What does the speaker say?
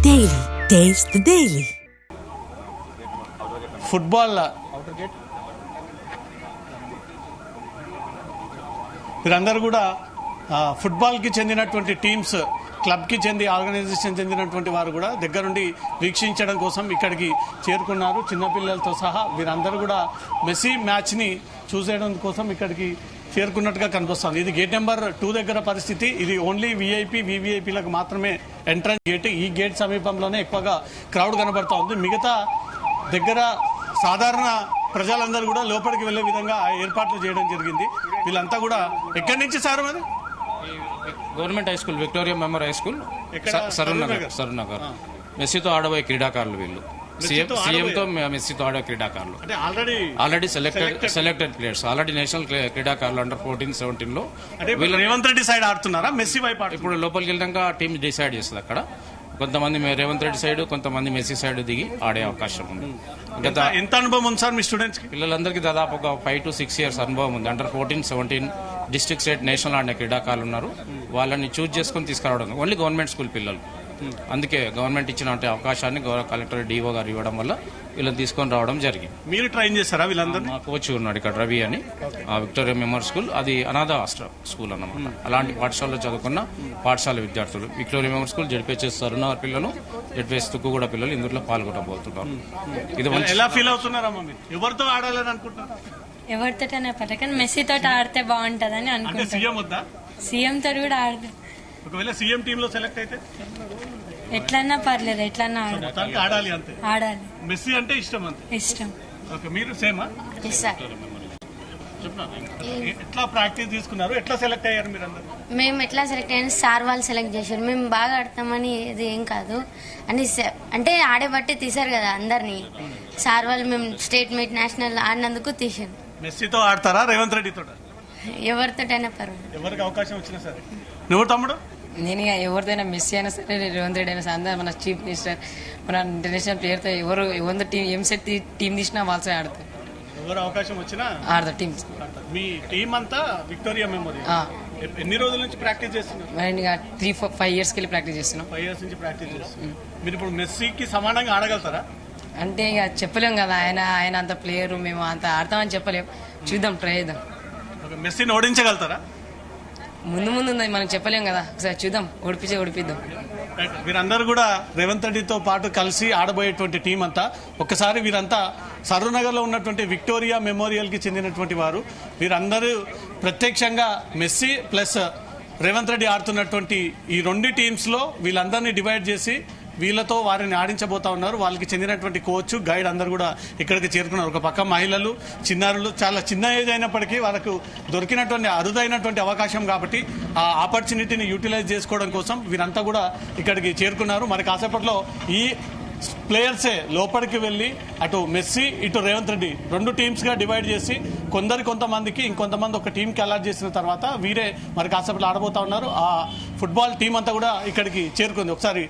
Daily. Taste the Daily. Football వీరందరూ కూడా ఫుట్బాల్కి చెందినటువంటి టీమ్స్, క్లబ్కి ఆర్గనైజేషన్ చెందినటువంటి వారు కూడా దగ్గరుండి వీక్షించడం కోసం ఇక్కడికి చేరుకున్నారు. చిన్నపిల్లలతో సహా వీరందరూ కూడా మెస్సీ మ్యాచ్ని చూసేయడం కోసం ఇక్కడికి చేరుకున్నట్టుగా కనిపిస్తుంది. ఇది గేట్ నెంబర్ 2 దగ్గర పరిస్థితి. ఇది ఓన్లీ వివిఐపీలకు మాత్రమే ఎంట్రన్స్ గేట్. ఈ గేట్ సమీపంలోనే ఎక్కువగా క్రౌడ్ కనబడతా ఉంది. మిగతా దగ్గర సాధారణ ప్రజలందరూ కూడా లోపలికి వెళ్లే విధంగా ఏర్పాట్లు చేయడం జరిగింది. వీళ్ళంతా కూడా ఎక్కడి నుంచి సార్ మరి government high school, Victoria memorial high school, Saroor Nagar. మెస్సీతో ఆడబోయే క్రీడాకారులు వీళ్ళు. సీఎంతో మెస్సీతో ఆడే క్రీడాకారులు already selected players, already national క్రీడాకారులు అండర్ 14, 17 లో. రేవంత్ రెడ్డి సైడ్ ఆడుతున్నారా, మెస్సీ వైపు? ఇప్పుడు లోపలికి వెళ్ళాక టీం డిసైడ్ చేస్తుంది. అక్కడ కొంతమంది రేవంత్ రెడ్డి సైడ్, కొంతమంది మెస్సీ సైడ్ దిగి ఆడే అవకాశం ఉంది. ఎంత అనుభవం ఉంది సార్ మీ స్టూడెంట్స్ కి? పిల్లలందరికీ దాదాపు ఒక 5 to 6 years అనుభవం ఉంది. అండర్ 14, 17 డిస్ట్రిక్ట్, స్టేట్, నేషనల్ ఆడిన క్రీడాకారులు ఉన్నారు. వాళ్ళని చూజ్ చేసుకుని తీసుకురావడం ఓన్లీ గవర్నమెంట్ స్కూల్ పిల్లలు. అందుకే గవర్నమెంట్ ఇచ్చిన అవకాశాన్ని కలెక్టర్ డిఓ గారు ఇవ్వడం వల్ల వీళ్ళని తీసుకొని రావడం జరిగింది. మీరు ట్రైన్ చేస్తారా వీళ్ళందరూ? మా కోచ్ ఉన్నాడు ఇక్కడ, రవి అని, విక్టోరియా మెమోరియల్ స్కూల్. అది అనాథ స్కూల్ అన్నమాట. అలాంటి పాఠశాలలో చదువుకున్న పాఠశాల విద్యార్థులు. విక్టోరియా మెమోరియల్ స్కూల్ జడిపేచేస్తారు పిల్లలు, జడిపేసి తుక్కు కూడా పిల్లలు ఇందులో పాల్గొనబోతున్నారు. ఇది ఎలా ఫీల్ అవుతున్నారమ్మా మీరు? ఎవరితో ఆడాలని అనుకుంటున్నారు? ఎవరితోటనే పర్లేదు, కానీ మెస్సీ తోటి ఆడితే బాగుంటదని అనుకుంటున్నాను. సీఎం తోటి కూడా ఆడితే, ఒకవేళ సీఎం టీమ్ లో సెలెక్ట్ అయితే ఎట్లన్నా పర్లేదు, ఎట్లన్నా ఆడాలి అంతే. ఆడాలి. మెస్సీ అంటే ఇష్టం అంతే. ఇష్టం. ఓకే, మీరు సేమా? ఎట్లా ప్రాక్టీస్ తీసుకున్నారు, ఎట్లా సెలెక్ట్ అయ్యారు మీరు అందరు? మేము ఎట్లా సెలెక్ట్ అయ్యాను, సార్ వాళ్ళు సెలెక్ట్ చేశారు. మేము బాగా ఆడతామని ఇది ఏం కాదు అని, అంటే ఆడే బట్టి తీశారు కదా అందరినీ. సార్ వాళ్ళు మేము స్టేట్ మీట్, నేషనల్ ఆడినందుకు తీశారు. మెస్సీతో ఆడతారా రేవంత్ రెడ్డితో? ఎవరితోటైనా పర్వాలేదు, ఎవరికి అవకాశం వచ్చినా సరే. నువ్వు తమ్ముడు? నేను ఎవరిదైనా మెస్సీ అయినా సరే, రేవంత్ రెడ్డి అయినా సరే, అందరూ మన చీఫ్ మినిస్టర్, మన ఇంటర్నేషనల్ ప్లేయర్తో ఎవరు టీం ఏం సెట్ టీం తీసినా వాళ్ళతో ఆడతారు. ఎవరు అవకాశం వచ్చినా ఆడతారు టీమ్స్. మీ టీం అంతా విక్టోరియా మెమోరియల్ ఎన్ని రోజుల నుంచి ప్రాక్టీస్ చేస్తున్నారు? నేను 3-5 years వెళ్ళి ప్రాక్టీస్ చేస్తున్నాం. 5 years నుంచి ప్రాక్టీస్ చేస్తున్నాం. మీరు ఇప్పుడు మెస్సీకి సమానంగా ఆడగలుగుతారా? అంటే ఇక చెప్పలేం కదా, ఆయన అంత ప్లేయర్, మేము అంత ఆడతామని చెప్పలేం. చూద్దాం, ట్రై చేద్దాం. మెస్సీని ఓడించగలుగుతారా? ముందు ఉంది, మనం చెప్పలేం కదా, ఒకసారి చూద్దాం, ఓడిపిద్దాం. వీరందరూ కూడా రేవంత్ రెడ్డితో పాటు కలిసి ఆడబోయేటువంటి టీం అంతా. ఒక్కసారి వీరంతా సరూర్ నగర్ లో ఉన్నటువంటి విక్టోరియా మెమోరియల్ కి చెందినటువంటి వారు. వీరందరూ ప్రత్యక్షంగా మెస్సీ ప్లస్ రేవంత్ రెడ్డి ఆడుతున్నటువంటి ఈ 2 టీమ్స్ లో వీళ్ళందరినీ డివైడ్ చేసి వీళ్ళతో వారిని ఆడించబోతా ఉన్నారు. వాళ్ళకి చెందినటువంటి కోచ్, గైడ్ అందరూ కూడా ఇక్కడికి చేరుకున్నారు. ఒక పక్క మహిళలు, చిన్నారులు, చాలా చిన్న ఏజ్ అయినప్పటికీ వాళ్ళకు దొరికినటువంటి అరుదైనటువంటి అవకాశం కాబట్టి ఆ ఆపర్చునిటీని యూటిలైజ్ చేసుకోవడం కోసం వీరంతా కూడా ఇక్కడికి చేరుకున్నారు. మరి కాసేపట్లో ఈ ప్లేయర్సే లోపలికి వెళ్ళి అటు మెస్సీ, ఇటు రేవంత్ రెడ్డి 2 టీమ్స్గా డివైడ్ చేసి కొంతమందికి ఇంకొంతమంది ఒక టీంకి అలాట్ చేసిన తర్వాత వీరే మరి కాసేపట్లో ఆడబోతా ఉన్నారు. ఆ ఫుట్బాల్ టీం అంతా కూడా ఇక్కడికి చేరుకుంది. ఒకసారి